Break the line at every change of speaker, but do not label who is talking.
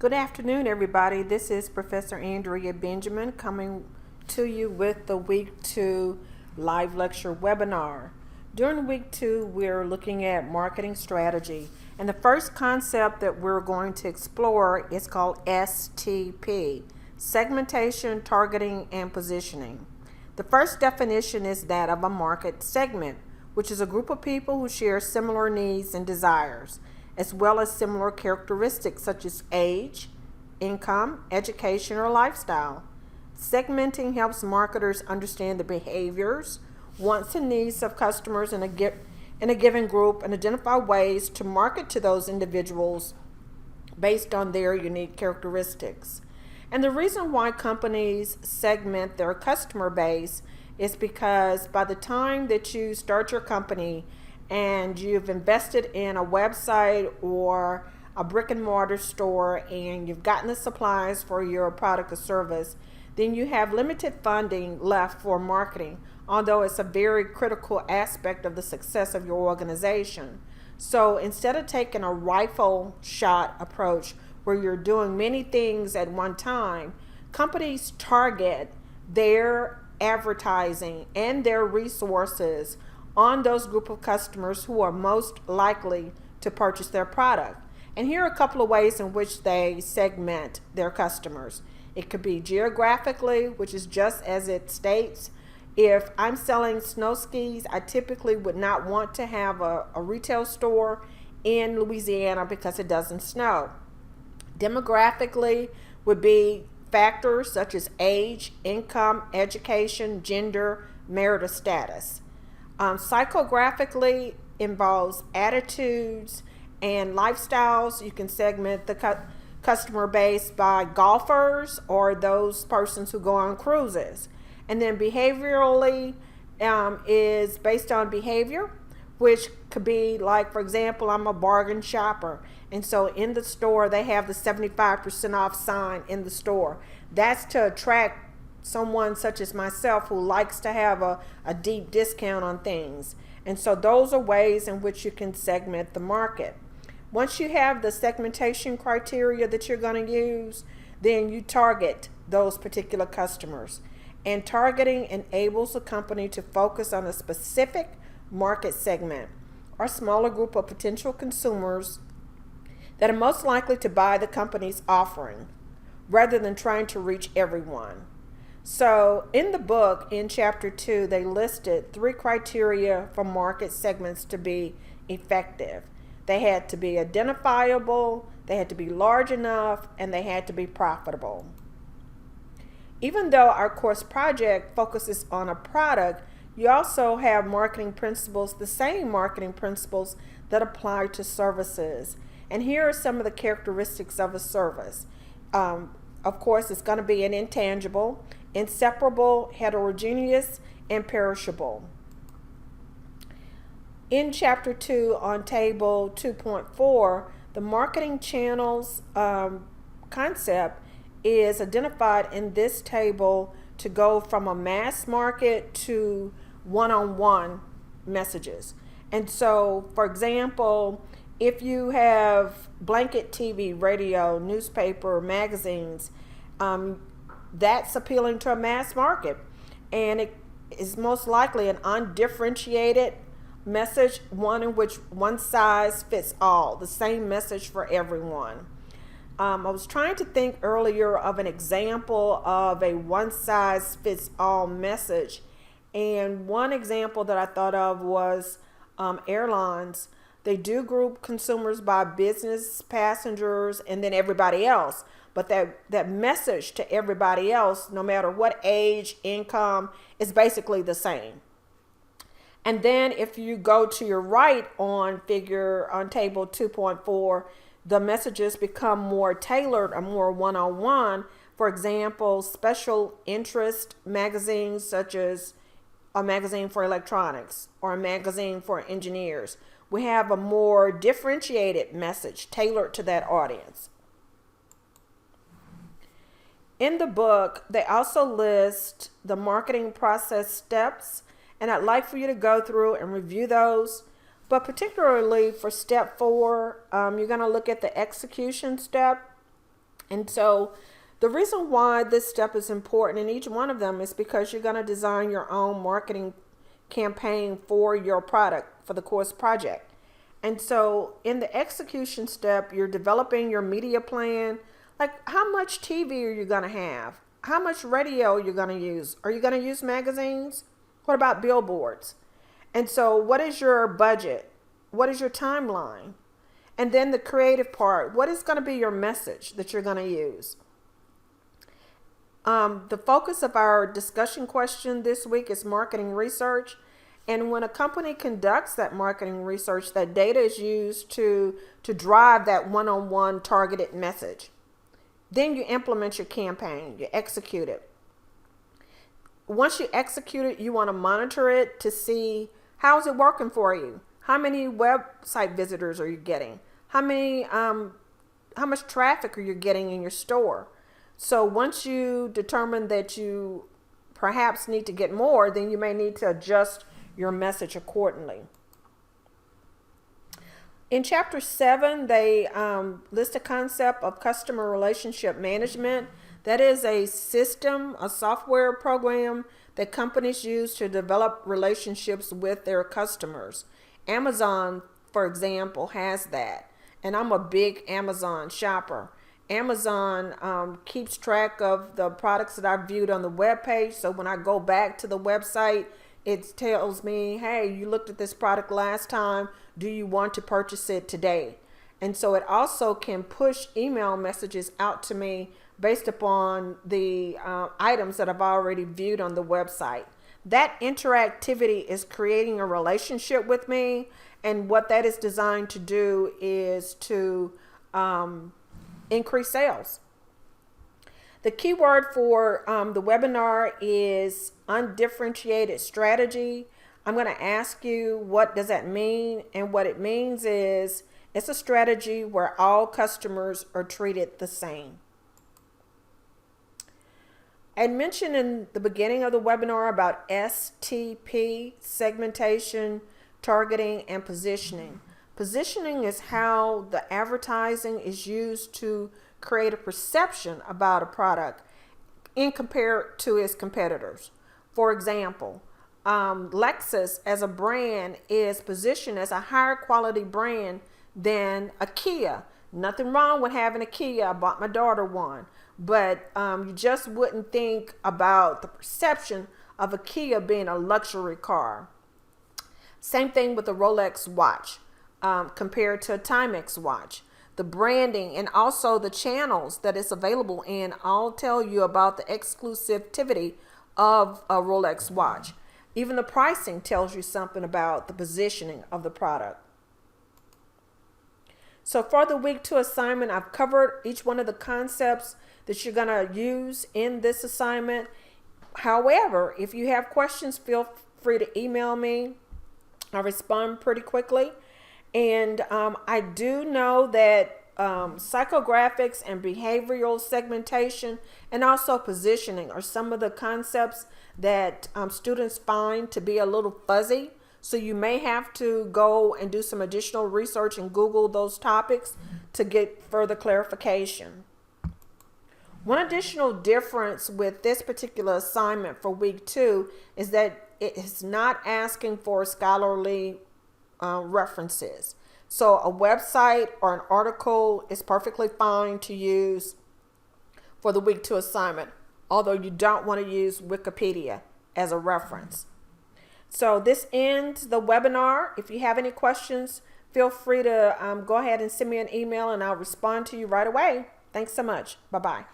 Good afternoon, everybody. This is Professor Andrea Benjamin coming to you with the Week 2 live lecture webinar. During Week 2, we're looking at marketing strategy. And the first concept that we're going to explore is called STP, segmentation, targeting, and positioning. The first definition is that of a market segment, which is a group of people who share similar needs and desires, as well as similar characteristics such as age, income, education, or lifestyle. Segmenting helps marketers understand the behaviors, wants, and needs of customers in a given group and identify ways to market to those individuals based on their unique characteristics. And the reason why companies segment their customer base is because by the time that you start your company and you've invested in a website or a brick and mortar store and you've gotten the supplies for your product or service, then you have limited funding left for marketing, although it's a very critical aspect of the success of your organization. So instead of taking a rifle shot approach where you're doing many things at one time, companies target their advertising and their resources on those group of customers who are most likely to purchase their product. And here are a couple of ways in which they segment their customers. It could be geographically, which is just as it states. If I'm selling snow skis, I typically would not want to have a retail store in Louisiana because it doesn't snow. Demographically would be factors such as age, income, education, gender, marital status. Psychographically involves attitudes and lifestyles. You can segment the customer base by golfers or those persons who go on cruises. And then behaviorally is based on behavior, which could be like, for example, I'm a bargain shopper. And so in the store, they have the 75% off sign in the store. That's to attract someone such as myself who likes to have a deep discount on things. And so those are ways in which you can segment the market. Once you have the segmentation criteria that you're going to use, then you target those particular customers. And targeting enables a company to focus on a specific market segment or smaller group of potential consumers that are most likely to buy the company's offering rather than trying to reach everyone. So in the book, in chapter 2, they listed 3 criteria for market segments to be effective. They had to be identifiable, they had to be large enough, and they had to be profitable. Even though our course project focuses on a product, you also have marketing principles, the same marketing principles that apply to services. And here are some of the characteristics of a service. Of course, it's going to be an intangible, inseparable, heterogeneous, and perishable. In chapter 2 on table 2.4, the marketing channels concept is identified in this table to go from a mass market to one-on-one messages. And so, for example, if you have blanket TV, radio, newspaper, magazines, that's appealing to a mass market. And it is most likely an undifferentiated message, one in which one size fits all, the same message for everyone. I was trying to think earlier of an example of a one size fits all message. And one example that I thought of was airlines. They do group consumers by business, passengers, and then everybody else. But that message to everybody else, no matter what age, income, is basically the same. And then if you go to your right on table 2.4, the messages become more tailored or more one-on-one. For example, special interest magazines such as a magazine for electronics or a magazine for engineers. We have a more differentiated message tailored to that audience. In the book, they also list the marketing process steps, and I'd like for you to go through and review those. But particularly for step 4, you're going to look at the execution step. And so the reason why this step is important in each one of them is because you're going to design your own marketing campaign for your product, for the course project. And so in the execution step, you're developing your media plan. Like, how much TV are you going to have? How much radio you're going to use? Are you going to use magazines? What about billboards? And so what is your budget? What is your timeline? And then the creative part, what is going to be your message that you're going to use? The focus of our discussion question this week is marketing research. And when a company conducts that marketing research, that data is used to drive that one-on-one targeted message. Then you implement your campaign, you execute it. Once you execute it, you want to monitor it to see how is it working for you. How many website visitors are you getting? How much traffic are you getting in your store? So once you determine that you perhaps need to get more, then you may need to adjust your message accordingly. In chapter 7, they list a concept of customer relationship management. That is a system, a software program that companies use to develop relationships with their customers. Amazon, for example, has that. And I'm a big Amazon shopper. Amazon keeps track of the products that I viewed on the web page. So when I go back to the website, it tells me, hey, you looked at this product last time. Do you want to purchase it today? And so it also can push email messages out to me based upon the items that I've already viewed on the website. That interactivity is creating a relationship with me. And what that is designed to do is to increase sales. The key word for the webinar is undifferentiated strategy. I'm going to ask you, what does that mean? And what it means is it's a strategy where all customers are treated the same. I mentioned in the beginning of the webinar about STP, segmentation, targeting, and positioning. Positioning is how the advertising is used to create a perception about a product in compared to its competitors. For example, Lexus as a brand is positioned as a higher quality brand than a Kia. Nothing wrong with having a Kia. I bought my daughter one. But you just wouldn't think about the perception of a Kia being a luxury car. Same thing with a Rolex watch compared to a Timex watch. The branding and also the channels that it's available in all tell you about the exclusivity of a Rolex watch. Even the pricing tells you something about the positioning of the product. So for the week 2 assignment, I've covered each one of the concepts that you're going to use in this assignment. However, if you have questions, feel free to email me. I respond pretty quickly. And I do know that psychographics and behavioral segmentation and also positioning are some of the concepts that students find to be a little fuzzy. So you may have to go and do some additional research and Google those topics to get further clarification. One additional difference with this particular assignment for week 2 is that it is not asking for scholarly references. So a website or an article is perfectly fine to use for the week 2 assignment, although you don't want to use Wikipedia as a reference. So this ends the webinar. If you have any questions, feel free to go ahead and send me an email and I'll respond to you right away. Thanks so much. Bye-bye.